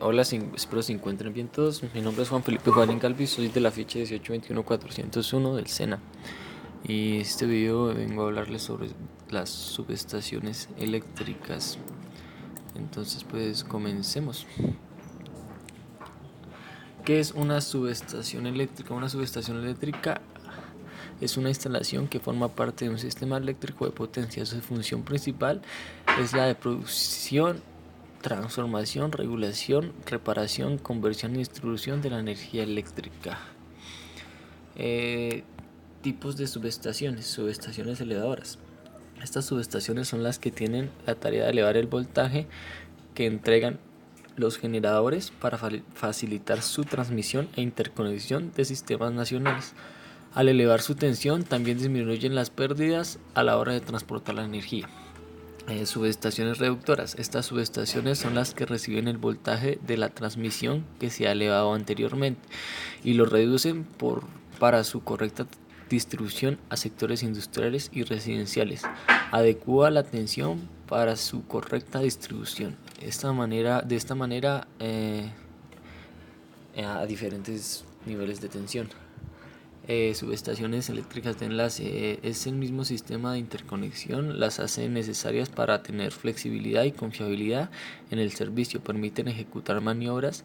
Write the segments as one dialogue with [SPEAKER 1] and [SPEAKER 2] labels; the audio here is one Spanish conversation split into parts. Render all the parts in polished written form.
[SPEAKER 1] Hola, espero se encuentren bien todos. Mi nombre es Juan Felipe Juan Galvis, soy de la ficha 1821401 del SENA. Y este video vengo a hablarles sobre las subestaciones eléctricas. Entonces, pues comencemos. ¿Qué es una subestación eléctrica? Una subestación eléctrica es una instalación que forma parte de un sistema eléctrico de potencia. Su función principal es la de producción, transformación, regulación, reparación, conversión y distribución de la energía eléctrica. Tipos de subestaciones. Subestaciones elevadoras. Estas subestaciones son las que tienen la tarea de elevar el voltaje que entregan los generadores para facilitar su transmisión e interconexión de sistemas nacionales. Al elevar su tensión, también disminuyen las pérdidas a la hora de transportar la energía. Subestaciones reductoras. Estas subestaciones son las que reciben el voltaje de la transmisión que se ha elevado anteriormente y lo reducen para su correcta distribución a sectores industriales y residenciales. Adecúa la tensión para su correcta distribución. De esta manera a diferentes niveles de tensión. Subestaciones eléctricas de enlace es el mismo sistema de interconexión, las hace necesarias para tener flexibilidad y confiabilidad en el servicio, permiten ejecutar maniobras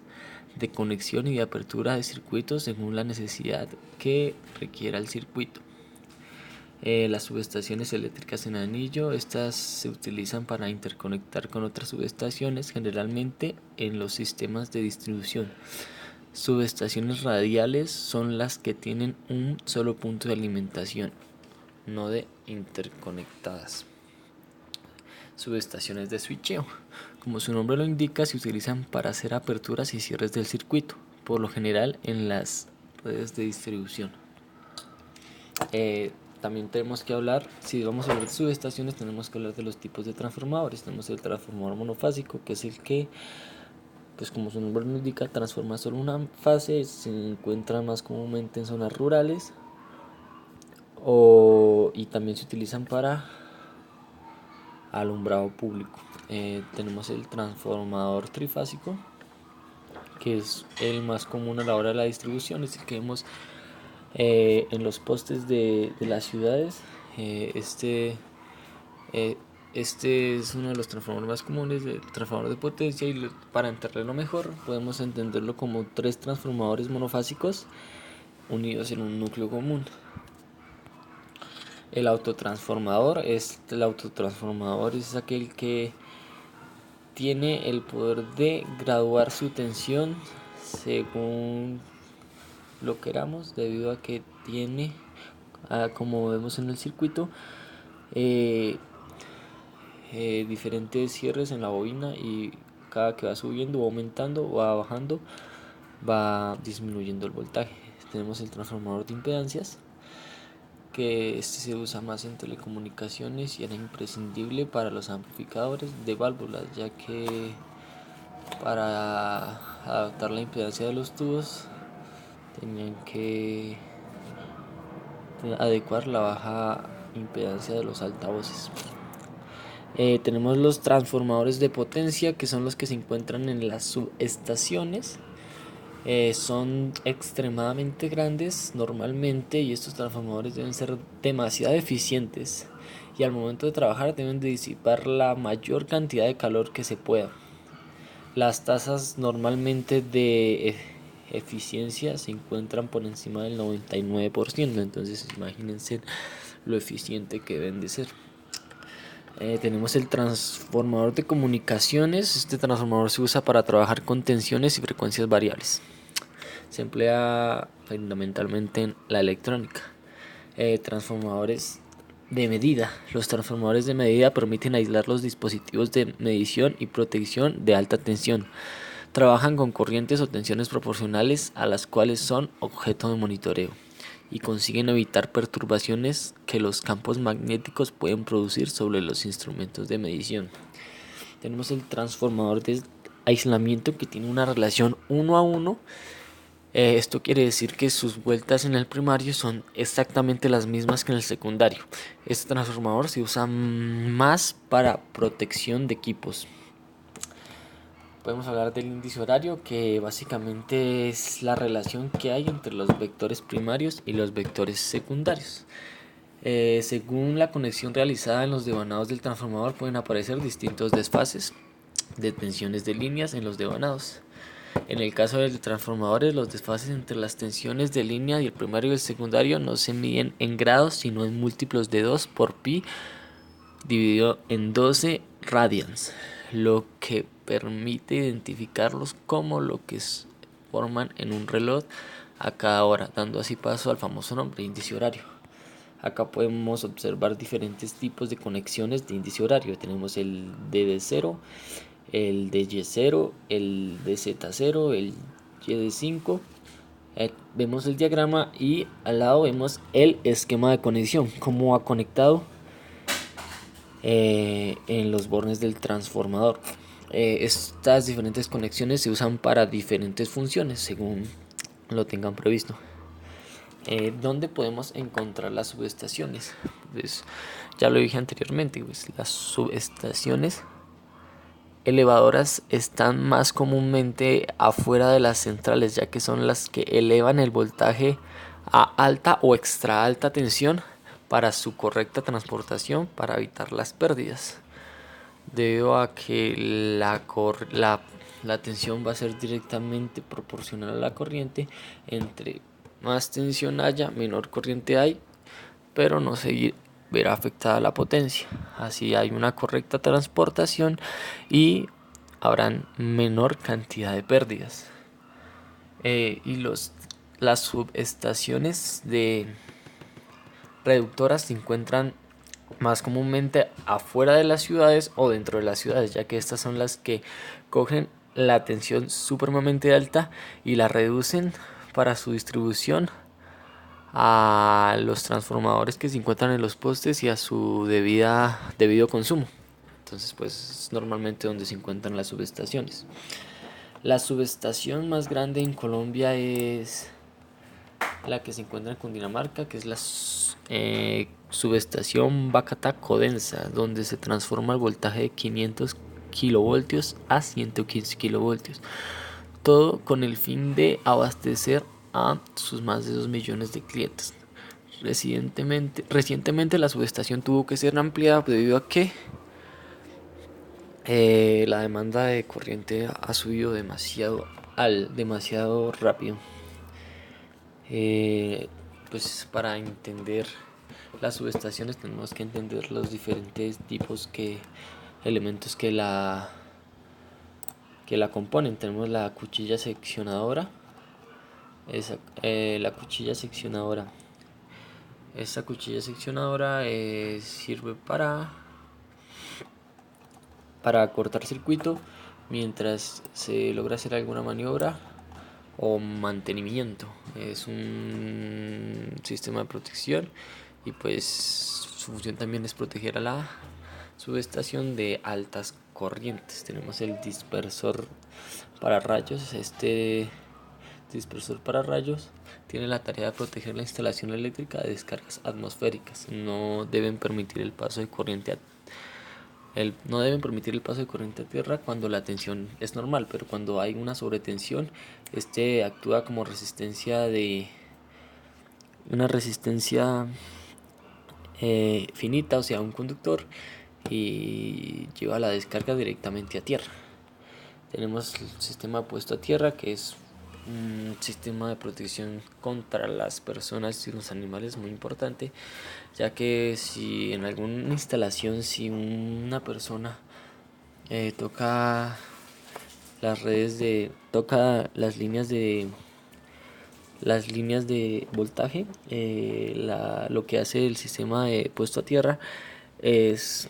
[SPEAKER 1] de conexión y de apertura de circuitos según la necesidad que requiera el circuito. Las subestaciones eléctricas en anillo, estas se utilizan para interconectar con otras subestaciones, generalmente en los sistemas de distribución. Subestaciones radiales son las que tienen un solo punto de alimentación, no de interconectadas. Subestaciones de switcheo. Como su nombre lo indica, se utilizan para hacer aperturas y cierres del circuito, por lo general en las redes de distribución. También tenemos que hablar, si vamos a hablar de subestaciones, tenemos que hablar de los tipos de transformadores. Tenemos el transformador monofásico, que es el que, pues como su nombre lo indica, transforma solo una fase. Se encuentra más comúnmente en zonas rurales y también se utilizan para alumbrado público. Tenemos el transformador trifásico, que es el más común a la hora de la distribución, es el que vemos en los postes de las ciudades. Este es uno de los transformadores más comunes, de transformador de potencia, y para entenderlo mejor podemos entenderlo como tres transformadores monofásicos unidos en un núcleo común. El autotransformador es aquel que tiene el poder de graduar su tensión según lo queramos, debido a que tiene, como vemos en el circuito, diferentes cierres en la bobina, y cada que va subiendo, va aumentando, va bajando, va disminuyendo el voltaje. Tenemos el transformador de impedancias, que este se usa más en telecomunicaciones y era imprescindible para los amplificadores de válvulas, ya que para adaptar la impedancia de los tubos tenían que adecuar la baja impedancia de los altavoces. Tenemos los transformadores de potencia, que son los que se encuentran en las subestaciones. Son extremadamente grandes normalmente, y estos transformadores deben ser demasiado eficientes, y al momento de trabajar deben de disipar la mayor cantidad de calor que se pueda. Las tasas normalmente de eficiencia se encuentran por encima del 99%, entonces imagínense lo eficiente que deben de ser. Tenemos el transformador de comunicaciones. Este transformador se usa para trabajar con tensiones y frecuencias variables. Se emplea fundamentalmente en la electrónica. Transformadores de medida. Los transformadores de medida permiten aislar los dispositivos de medición y protección de alta tensión. Trabajan con corrientes o tensiones proporcionales a las cuales son objeto de monitoreo, y consiguen evitar perturbaciones que los campos magnéticos pueden producir sobre los instrumentos de medición. Tenemos el transformador de aislamiento, que tiene una relación 1 a 1. Esto quiere decir que sus vueltas en el primario son exactamente las mismas que en el secundario. Este transformador se usa más para protección de equipos. Podemos hablar del índice horario, que básicamente es la relación que hay entre los vectores primarios y los vectores secundarios. Según la conexión realizada en los devanados del transformador, pueden aparecer distintos desfases de tensiones de líneas en los devanados. En el caso de los transformadores, los desfases entre las tensiones de línea y el primario y el secundario no se miden en grados, sino en múltiplos de 2 por pi dividido en 12 radians, lo que permite identificarlos como lo que forman en un reloj a cada hora, dando así paso al famoso nombre, índice horario. Acá podemos observar diferentes tipos de conexiones de índice horario. Tenemos el DD0, el DY0, el DZ0, el YD5. Vemos el diagrama y al lado vemos el esquema de conexión, cómo ha conectado en los bornes del transformador. Estas diferentes conexiones se usan para diferentes funciones según lo tengan previsto. ¿Dónde podemos encontrar las subestaciones? Pues ya lo dije anteriormente, pues las subestaciones elevadoras están más comúnmente afuera de las centrales, ya que son las que elevan el voltaje a alta o extra alta tensión para su correcta transportación para evitar las pérdidas, debido a que la tensión va a ser directamente proporcional a la corriente. Entre más tensión haya, menor corriente hay, pero no se verá afectada la potencia. Así hay una correcta transportación y habrán menor cantidad de pérdidas. Las subestaciones de reductoras se encuentran más comúnmente afuera de las ciudades o dentro de las ciudades, ya que estas son las que cogen la tensión supremamente alta y la reducen para su distribución a los transformadores que se encuentran en los postes y a su debido consumo. Entonces, pues es normalmente donde se encuentran las subestaciones. La subestación más grande en Colombia es la que se encuentra en Cundinamarca, que es la subestación Bacatá-Codensa, donde se transforma el voltaje de 500 kilovoltios a 115 kilovoltios. Todo con el fin de abastecer a sus más de 2 millones de clientes. Recientemente la subestación tuvo que ser ampliada debido a que la demanda de corriente ha subido demasiado rápido. Pues para entender las subestaciones tenemos que entender los diferentes elementos que la componen. Tenemos la cuchilla seccionadora. La cuchilla seccionadora. Esta cuchilla seccionadora sirve para cortar circuito mientras se logra hacer alguna maniobra o mantenimiento. Es un sistema de protección y pues su función también es proteger a la subestación de altas corrientes. Tenemos el dispersor para rayos. Este dispersor para rayos tiene la tarea de proteger la instalación eléctrica de descargas atmosféricas. No deben permitir el paso de corriente a tierra cuando la tensión es normal, pero cuando hay una sobretensión, este actúa como una resistencia finita, o sea, un conductor, y lleva la descarga directamente a tierra. Tenemos el sistema puesto a tierra, que es un sistema de protección contra las personas y los animales muy importante, ya que si en alguna instalación, si una persona toca las líneas de voltaje, lo que hace el sistema de puesto a tierra es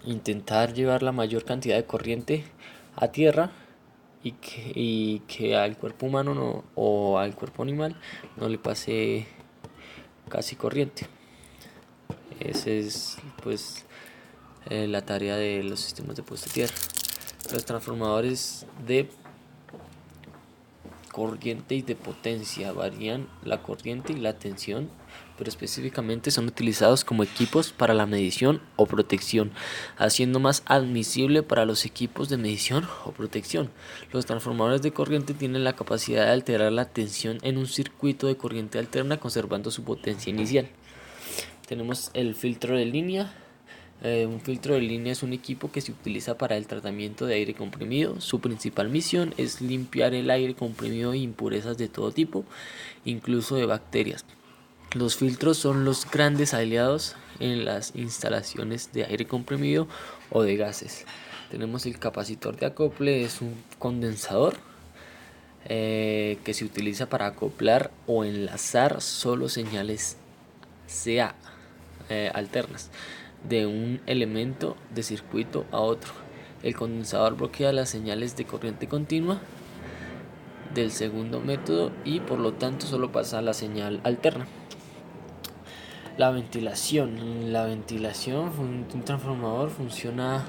[SPEAKER 1] intentar llevar la mayor cantidad de corriente a tierra y que al cuerpo humano o al cuerpo animal no le pase casi corriente. Esa es pues la tarea de los sistemas de puesta a tierra. Los transformadores de corriente y de potencia varían la corriente y la tensión, pero específicamente son utilizados como equipos para la medición o protección, haciendo más admisible para los equipos de medición o protección. Los transformadores de corriente tienen la capacidad de alterar la tensión en un circuito de corriente alterna conservando su potencia inicial. Tenemos el filtro de línea. Un filtro de línea es un equipo que se utiliza para el tratamiento de aire comprimido. Su principal misión es limpiar el aire comprimido de impurezas de todo tipo, incluso de bacterias. Los filtros son los grandes aliados en las instalaciones de aire comprimido o de gases. Tenemos el capacitor de acople, es un condensador que se utiliza para acoplar o enlazar solo señales CA alternas de un elemento de circuito a otro. El condensador bloquea las señales de corriente continua del segundo método y por lo tanto solo pasa la señal alterna. La ventilación. Un transformador funciona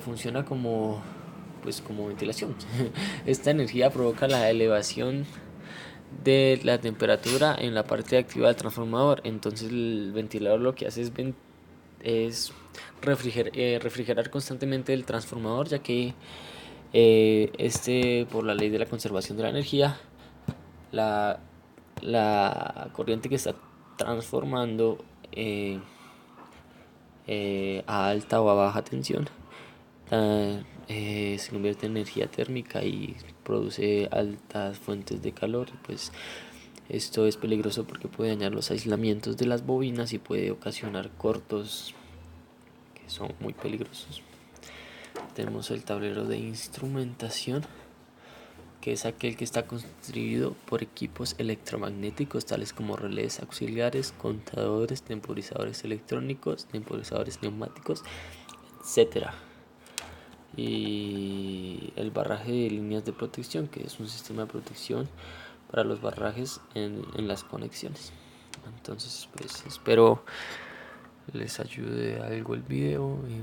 [SPEAKER 1] funciona como ventilación. Esta energía provoca la elevación de la temperatura en la parte activa del transformador. Entonces el ventilador lo que hace es refrigerar constantemente el transformador, ya que por la ley de la conservación de la energía, la corriente que está transformando a alta o a baja tensión se convierte en energía térmica y produce altas fuentes de calor. Pues esto es peligroso porque puede dañar los aislamientos de las bobinas y puede ocasionar cortos que son muy peligrosos. Tenemos el tablero de instrumentación, que es aquel que está construido por equipos electromagnéticos tales como relés auxiliares, contadores, temporizadores electrónicos, temporizadores neumáticos, etcétera. Y el barraje de líneas de protección, que es un sistema de protección para los barrajes en las conexiones. Entonces, pues espero les ayude algo el video y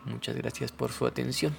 [SPEAKER 1] muchas gracias por su atención.